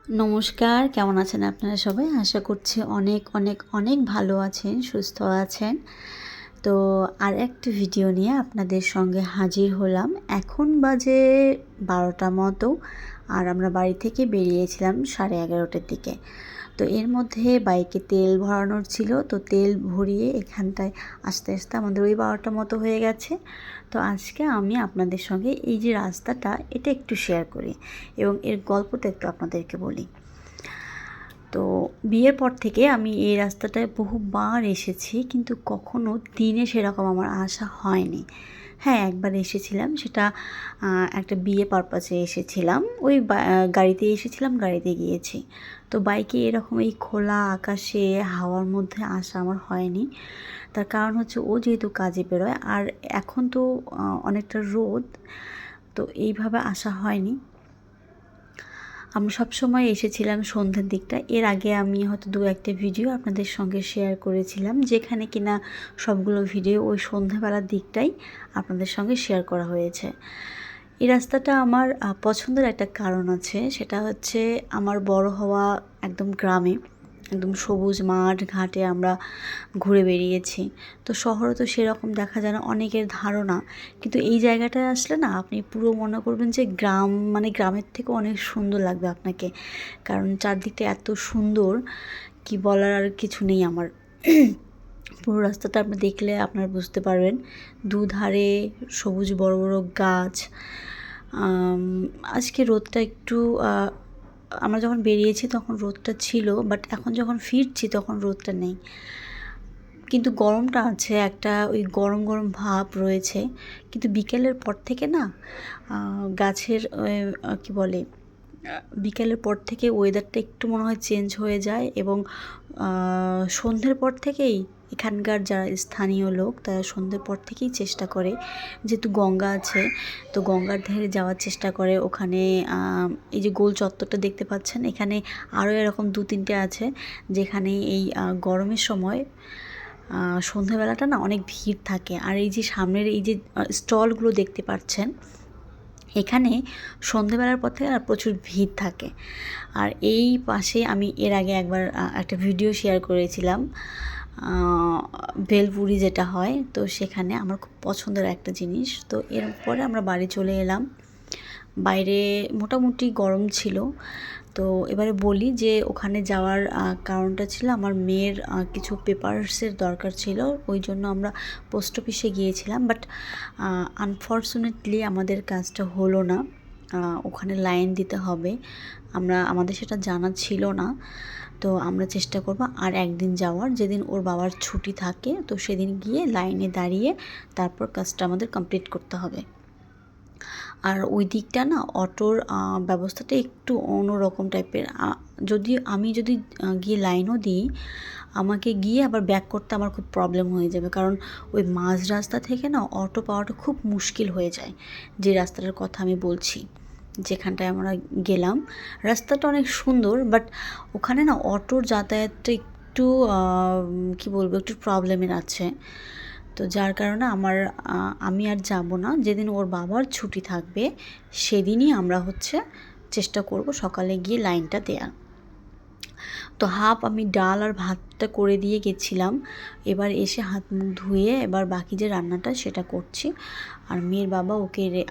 নমস্কার, কেমন আছেন আপনারা সবাই? আশা করছি অনেক অনেক অনেক ভালো আছেন, সুস্থ আছেন। তো আর একটা ভিডিও নিয়ে আপনাদের সঙ্গে হাজির হলাম। এখন বাজে 12টা মতো, আর আমরা বাড়ি থেকে বেরিয়েছিলাম 11:30টার দিকে। তো এর মধ্যে বাইকে তেল ভরানোর ছিল, তো তেল ভরিয়ে এখানটায় আস্তে আস্তে আমাদের ওই 12টা মতো হয়ে গেছে। তো আজকে আমি আপনাদের সঙ্গে এই যে রাস্তাটা, এটা একটু শেয়ার করি এবং এর গল্পটা একটু আপনাদেরকে বলি। তো বিয়ের পর থেকে আমি এই রাস্তাটায় বহুবার এসেছি, কিন্তু কখনো দিনে সেরকম আমার আসা হয়নি। হ্যাঁ, একবার এসেছিলাম, সেটা একটা বিয়ে পারপাসে এসেছিলাম। ওই গাড়িতে এসেছিলাম, গাড়িতে গিয়েছি। তো বাইকে এরকম এই খোলা আকাশে হাওয়ার মধ্যে আসা আমার হয়নি। তার কারণ হচ্ছে ও যেহেতু কাজে বেরোয়, আর এখন তো অনেকটা রোদ, তো এইভাবে আসা হয়নি। আমরা সবসময় এসেছিলাম সন্ধ্যের দিকটা। এর আগে আমি হয়তো 2-1টা ভিডিও আপনাদের সঙ্গে শেয়ার করেছিলাম, যেখানে কিনা সবগুলো ভিডিও ওই সন্ধ্যাবেলার দিকটাই আপনাদের সঙ্গে শেয়ার করা হয়েছে। এই রাস্তাটা আমার পছন্দের একটা কারণ আছে, সেটা হচ্ছে আমার বড় হওয়া একদম গ্রামে, একদম সবুজ মাঠ ঘাটে আমরা ঘুরে বেরিয়েছি। তো শহরে তো সেরকম দেখা যায় না, অনেকের ধারণা, কিন্তু এই জায়গাটায় আসলে না আপনি পুরো মনে করবেন যে গ্রাম, মানে গ্রামের থেকে অনেক সুন্দর লাগবে আপনাকে। কারণ চারদিকটা এত সুন্দর, কি বলার আর কিছু নেই আমার। পুরো রাস্তাটা আপনি দেখলে আপনারা বুঝতে পারবেন, দুধারে সবুজ বড় বড় গাছ। আজকে রোদটা একটু, আমরা যখন বেরিয়েছি তখন রোদটা ছিল, বাট এখন যখন ফিরছি তখন রোদটা নেই, কিন্তু গরমটা আছে, একটা ওই গরম গরম ভাব রয়েছে। কিন্তু বিকেলের পর থেকে না গাছের কি বলে, বিকেলের পর থেকে ওয়েদারটা একটু মনে হয় চেঞ্জ হয়ে যায়, এবং সন্ধ্যের পর থেকেই এখানকার যারা স্থানীয় লোক তারা সন্ধ্যের পর থেকেই চেষ্টা করে, যেহেতু গঙ্গা আছে তো গঙ্গার ধারে যাওয়ার চেষ্টা করে। ওখানে এই যে গোল চত্বরটা দেখতে পাচ্ছেন, এখানে আরও এরকম 2-3টে আছে, যেখানে এই গরমের সময় সন্ধ্যাবেলাটা না অনেক ভিড় থাকে। আর এই যে সামনের এই যে স্টলগুলো দেখতে পাচ্ছেন, এখানে সন্ধ্যেবেলার পর থেকে প্রচুর ভিড় থাকে। আর এই পাশে আমি এর আগে একবার একটা ভিডিও শেয়ার করেছিলাম, ভেলপুরি যেটা হয়, তো সেখানে আমার খুব পছন্দের একটা জিনিস। তো এরপরে আমরা বাড়ি চলে এলাম। বাইরে মোটামুটি গরম ছিল। তো এবারে বলি যে ওখানে যাওয়ার কারণটা ছিল আমার মেয়ের কিছু পেপারসের দরকার ছিল, ওই জন্য আমরা পোস্ট অফিসে গিয়েছিলাম। বাট আনফর্চুনেটলি আমাদের কাজটা হলো না, ওখানে লাইন দিতে হবে, আমাদের সেটা জানা ছিল না। তো আমরা চেষ্টা করব আর একদিন যাওয়ার, যেদিন ওর বাবার ছুটি থাকে, তো সেদিন গিয়ে লাইনে দাঁড়িয়ে তারপর কাজটা আমাদের কমপ্লিট করতে হবে। আর ওই দিকটা না অটোর ব্যবস্থাটা একটু অন্যরকম টাইপের। আমি যদি গিয়ে লাইনও দিই, আমাকে গিয়ে আবার ব্যাক করতে আমার খুব প্রবলেম হয়ে যাবে, কারণ ওই মাঝ রাস্তা থেকে না অটো পাওয়াটা খুব মুশকিল হয়ে যায়। যে রাস্তাটার কথা আমি বলছি, যেখানটায় আমরা গেলাম, রাস্তাটা অনেক সুন্দর, বাট ওখানে না অটোর যাতায়াতটা একটু কী বলবো, একটু প্রবলেমের আছে। তো যার কারণে আমি আর যাব না, যেদিন ওর বাবার ছুটি থাকবে সেদিনই আমরা চেষ্টা করব সকালে গিয়ে লাইনটা দেওয়ার। তো হাফ আমি ডাল আর ভাতটা করে দিয়ে গেছিলাম, এবার এসে হাত মুখ ধুয়ে এবার বাকি যে রান্নাটা সেটা করছি। আর মেয়ের বাবা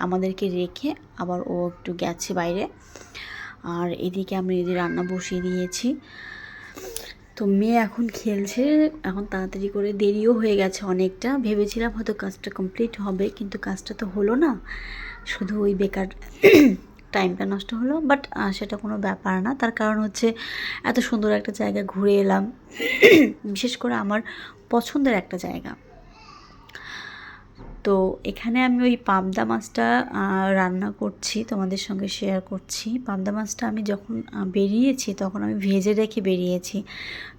আমাদেরকে রেখে আবার ও একটু গেছে বাইরে, আর এদিকে আমি এই যে রান্না বসিয়ে দিয়েছি। তো মেয়ে এখন খেলছে, এখন তাড়াতাড়ি করে, দেরিও হয়ে গেছে অনেকটা। ভেবেছিলাম হয়তো কাজটা কমপ্লিট হবে, কিন্তু কাজটা তো হলো না, শুধু ওই বেকার টাইমটা নষ্ট হলো। বাট সেটা কোনো ব্যাপার না, তার কারণ হচ্ছে এত সুন্দর একটা জায়গা ঘুরে এলাম, বিশেষ করে আমার পছন্দের একটা জায়গা। তো এখানে আমি ওই পাবদা মাছটা রান্না করছি, তোমাদের সঙ্গে শেয়ার করছি। পাবদা মাছটা আমি যখন বেরিয়েছি তখন আমি ভেজে রেখে বেরিয়েছি,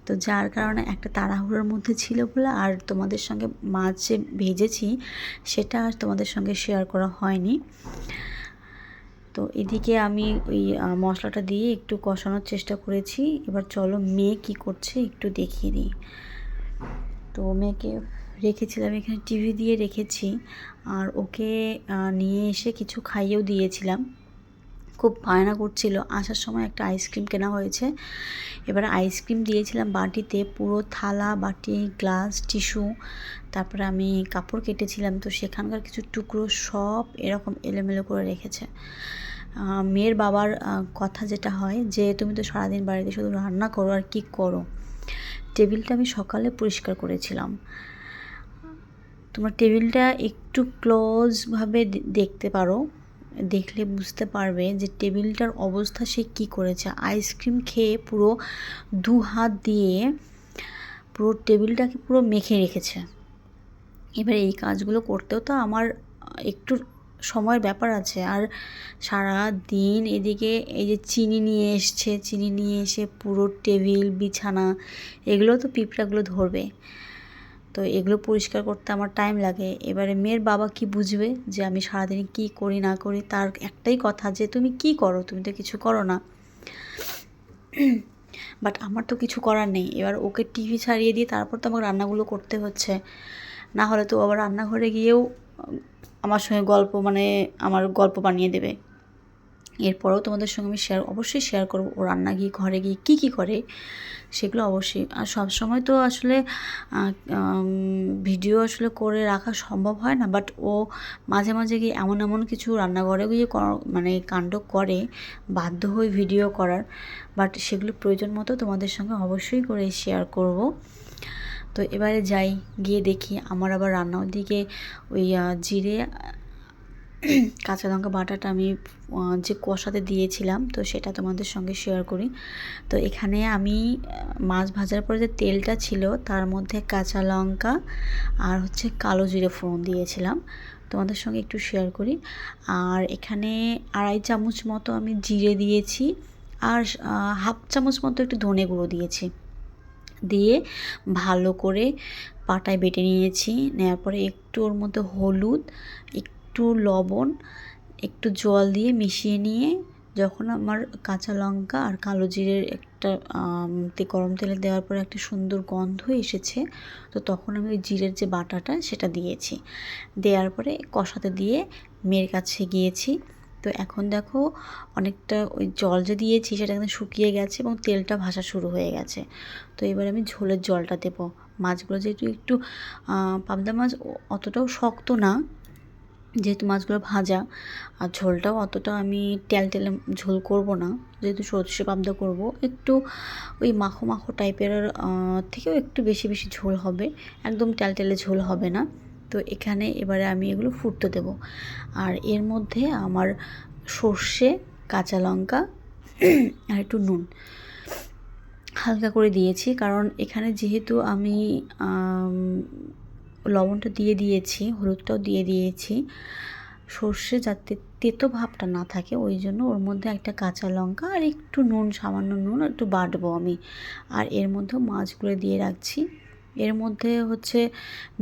তো যার কারণে একটা তাড়াহুড়োর মধ্যে ছিল বলে আর তোমাদের সঙ্গে মাছ যে ভেজেছি সেটা আর তোমাদের সঙ্গে শেয়ার করা হয়নি। তো এদিকে আমি ওই মশলাটা দিয়ে একটু কষানোর চেষ্টা করেছি। এবার চলো মেয়ে কি করছে একটু দেখিয়ে দিই। তো মেয়েকে রেখেছিলাম এখানে, টিভি দিয়ে রেখেছি, আর ওকে নিয়ে এসে কিছু খাইয়েও দিয়েছিলাম। খুব বায়না করছিল। আসার সময় একটা আইসক্রিম কেনা হয়েছে। এবারে আইসক্রিম দিয়েছিলাম বাটিতে, পুরো থালা, বাটি, গ্লাস, টিস্যু, তারপরে আমি কাপড় কেটেছিলাম, তো সেখানকার কিছু টুকরো সব এরকম এলোমেলো করে রেখেছে। মেয়ের বাবার কথা যেটা হয় যে তুমি তো সারাদিন বাড়িতে শুধু রান্না করো আর কি করো। টেবিলটা আমি সকালে পরিষ্কার করেছিলাম। তোমার টেবিলটা একটু ক্লোজভাবে দেখতে পারো, দেখলে বুঝতে পারবে যে টেবিলটার অবস্থা সে কী করেছে। আইসক্রিম খেয়ে পুরো 2 হাত দিয়ে পুরো টেবিলটাকে পুরো মেখে রেখেছে। এবার এই কাজগুলো করতেও তো আমার একটু সময়ের ব্যাপার আছে। আর সারা দিন এদিকে এই যে চিনি নিয়ে এসছে, চিনি নিয়ে এসে পুরো টেবিল, বিছানা এগুলো তো পিঁপড়াগুলো ধরবে, তো এগুলো পরিষ্কার করতে আমার টাইম লাগে। এবারে মেয়ের বাবা কি বুঝবে যে আমি সারাদিন কি করি না করি। তার একটাই কথা যে তুমি কি করো, তুমি তো কিছু করো না। বাট আমার তো কিছু করার নেই। এবার ওকে টিভি ছাড়িয়ে দিয়ে তারপর তো আমাকে রান্নাগুলো করতে হচ্ছে, না হলে তো আবার রান্নাঘরে গিয়েও আমার সঙ্গে আমার গল্প বানিয়ে দেবে। এরপরেও তোমাদের সঙ্গে আমি অবশ্যই শেয়ার করবো ও রান্না গিয়ে ঘরে গিয়ে কী করে, সেগুলো অবশ্যই। আর সব সময় তো আসলে ভিডিও আসলে করে রাখা সম্ভব হয় না, বাট ও মাঝে মাঝে গিয়ে এমন কিছু রান্নাঘরে গিয়ে কাণ্ড করে, বাধ্য হয়ে ভিডিও করার। বাট সেগুলো প্রয়োজন মতো তোমাদের সঙ্গে অবশ্যই করে শেয়ার করব। তো এবারে যাই, গিয়ে দেখি আমার আবার রান্নার দিকে ওই জিরে কাঁচা লঙ্কা বাটাটা আমি যে কষাতে দিয়েছিলাম, তো সেটা তোমাদের সঙ্গে শেয়ার করি। তো এখানে আমি মাছ ভাজার পরে যে তেলটা ছিল তার মধ্যে কাঁচা লঙ্কা আর হচ্ছে কালো জিরে ফোড়ন দিয়েছিলাম, তোমাদের সঙ্গে একটু শেয়ার করি। আর এখানে 2.5 চামচ মতো আমি জিরে দিয়েছি, আর 1/2 চামচ মতো একটু ধনে গুঁড়ো দিয়েছি। দিয়ে ভালো করে পাটায় বেটে নিয়েছি। নেওয়ার পরে একটু ওর মধ্যে হলুদ, একটু লবণ, একটু জল দিয়ে মিশিয়ে নিয়ে যখন আমার কাঁচা লঙ্কা আর কালো জিরের একটা গরম তেলে দেওয়ার পরে একটা সুন্দর গন্ধ এসেছে, তো তখন আমি ওই জিরের যে বাটাটা সেটা দিয়েছি। দেওয়ার পরে কষাতে দিয়ে মেয়ের কাছে গিয়েছি। তো এখন দেখো অনেকটা ওই জল যে দিয়েছি সেটা কিন্তু শুকিয়ে গেছে এবং তেলটা ভাসা শুরু হয়ে গেছে। তো এবার আমি ঝোলের জলটা দেবো। মাছগুলো যেহেতু একটু পাবদা মাছ অতটাও শক্ত না, যেহেতু মাছগুলো ভাজা, আর ঝোলটাও অতটা আমি টেলটেলে ঝোল করব না, যেহেতু সর্ষে পাবদা করব, একটু ওই মাখো মাখো টাইপের থেকেও একটু বেশি ঝোল হবে, একদম টেলটেলে ঝোল হবে না। তো এখানে এবারে আমি এগুলো ফুটতে দেব। আর এর মধ্যে আমার সর্ষে, কাঁচা লঙ্কা আর একটু নুন হালকা করে দিয়েছি, কারণ এখানে যেহেতু আমি লবণটা দিয়ে দিয়েছি, হলুদটাও দিয়ে দিয়েছি, সর্ষে যাতে তেতো ভাবটা না থাকে ওই জন্য ওর মধ্যে একটা কাঁচা লঙ্কা আর একটু নুন, সামান্য নুন একটু বাটবো আমি। আর এর মধ্যেও মাছগুলো দিয়ে রাখছি। এর মধ্যে হচ্ছে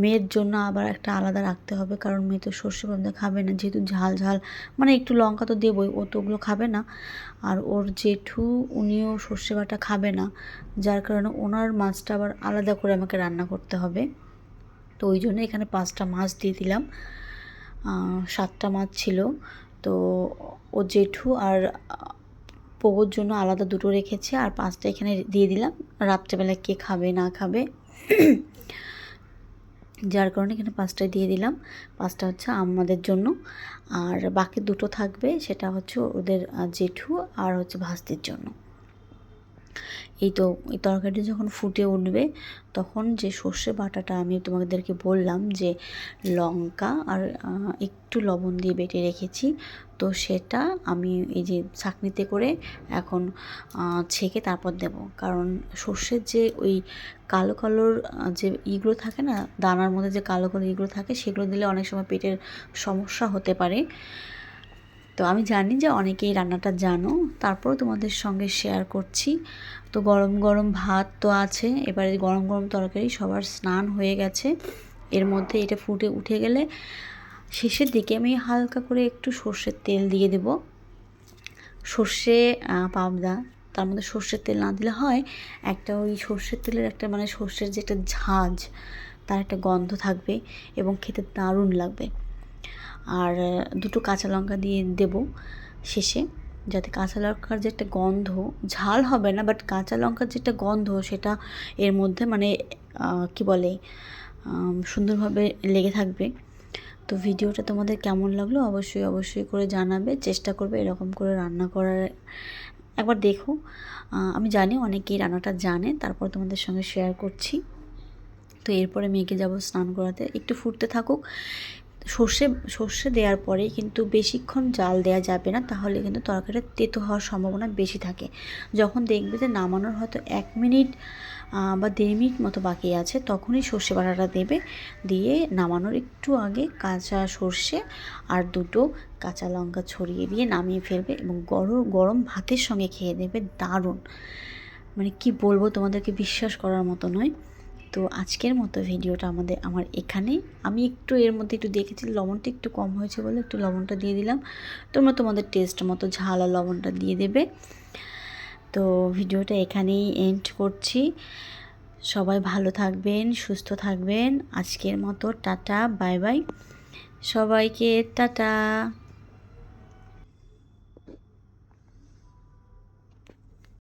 মেয়ের জন্য আবার একটা আলাদা রাখতে হবে, কারণ মেয়ে তো সর্ষে পাবদা খাবে না, যেহেতু ঝাল একটু লঙ্কা তো দেবই, ও তো ওগুলো খাবে না। আর ওর জেঠু উনিও সর্ষে বাটা খাবে না, যার কারণে ওনার মাছটা আবার আলাদা করে আমাকে রান্না করতে হবে। তো ওই জন্য এখানে 5টা মাছ দিয়ে দিলাম। 7টা মাছ ছিল, তো ও জেঠু আর পোগোর জন্য আলাদা 2টো রেখেছে, আর 5টা এখানে দিয়ে দিলাম। রাত্রেবেলা কে খাবে না খাবে, যার কারণে এখানে 5টাই দিয়ে দিলাম। 5টা হচ্ছে আমাদের জন্য, আর বাকি 2টো থাকবে, সেটা হচ্ছে ওদের জেঠু আর হচ্ছে ভাস্তির জন্য। এই তরকারিটা যখন ফুটে উঠবে তখন যে সর্ষে বাটাটা আমি তোমাদেরকে বললাম যে লঙ্কা আর একটু লবণ দিয়ে বেটে রেখেছি, তো সেটা আমি এই যে ছাঁকনিতে করে এখন ছেঁকে তারপর দেব। কারণ সর্ষের যে ওই কালোর যে ইগুলো থাকে না, দানার মধ্যে যে কালো ইগুলো থাকে, সেগুলো দিলে অনেক সময় পেটের সমস্যা হতে পারে। তো আমি জানি যে অনেকেই রান্নাটা জানো, তারপরও তোমাদের সঙ্গে শেয়ার করছি। তো গরম ভাত তো আছে, এবারে গরম তরকারি, সবার স্নান হয়ে গেছে। এর মধ্যে এটা ফুটে উঠে গেলে শেষের দিকে আমি হালকা করে একটু সর্ষের তেল দিয়ে দেব। সর্ষে পাবদা, তার মধ্যে সর্ষের তেল না দিলে হয় একটা ওই সর্ষের তেলের একটা সর্ষের যে একটা ঝাঁঝ, তার একটা গন্ধ থাকবে এবং খেতে দারুণ লাগবে। আর 2টো কাঁচা লঙ্কা দিয়ে দেব শেষে। যাতে কাঁচা লঙ্কার যে একটা গন্ধ, ঝাল হবে না বাট কাঁচা লঙ্কার যে একটা গন্ধ সেটা এর মধ্যে মানে কি বলে সুন্দরভাবে লেগে থাকবে। তো ভিডিওটা তোমাদের কেমন লাগলো অবশ্যই করে জানাবে। চেষ্টা করবে এরকম করে রান্না করার, একবার দেখো। আমি জানি অনেকেই রান্নাটা জানে, তারপর তোমাদের সঙ্গে শেয়ার করছি। তো এরপরে মেয়েকে যাব স্নান করাতে, একটু ফুটতে থাকুক। সর্ষে দেওয়ার পরে কিন্তু বেশিক্ষণ জাল দেওয়া যাবে না, তাহলে কিন্তু তরকারিটা তেতো হওয়ার সম্ভাবনা বেশি থাকে। যখন দেখবে যে নামানোর হয়তো 1 মিনিট বা 1.5 মিনিট মতো বাকি আছে, তখনই সর্ষে বাটাটা দেবে। দিয়ে নামানোর একটু আগে কাঁচা সর্ষে আর 2টো কাঁচা লঙ্কা ছড়িয়ে দিয়ে নামিয়ে ফেলবে এবং গরম ভাতের সঙ্গে খেয়ে দেবে। দারুণ, মানে কি বলবো তোমাদেরকে, বিশ্বাস করার মতো নয়। তো আজকের মতো ভিডিওটা আমার এখানেই। আমি একটু এর মধ্যে একটু দেখেছি লবণটা একটু কম হয়েছে বলে একটু লবণটা দিয়ে দিলাম। তোমরা তোমাদের টেস্ট মতো ঝাল আর লবণটা দিয়ে দেবে। তো ভিডিওটা এখানেই এন্ড করছি। সবাই ভালো থাকবেন, সুস্থ থাকবেন। আজকের মতো টাটা, বাই বাই সবাইকে, টাটা।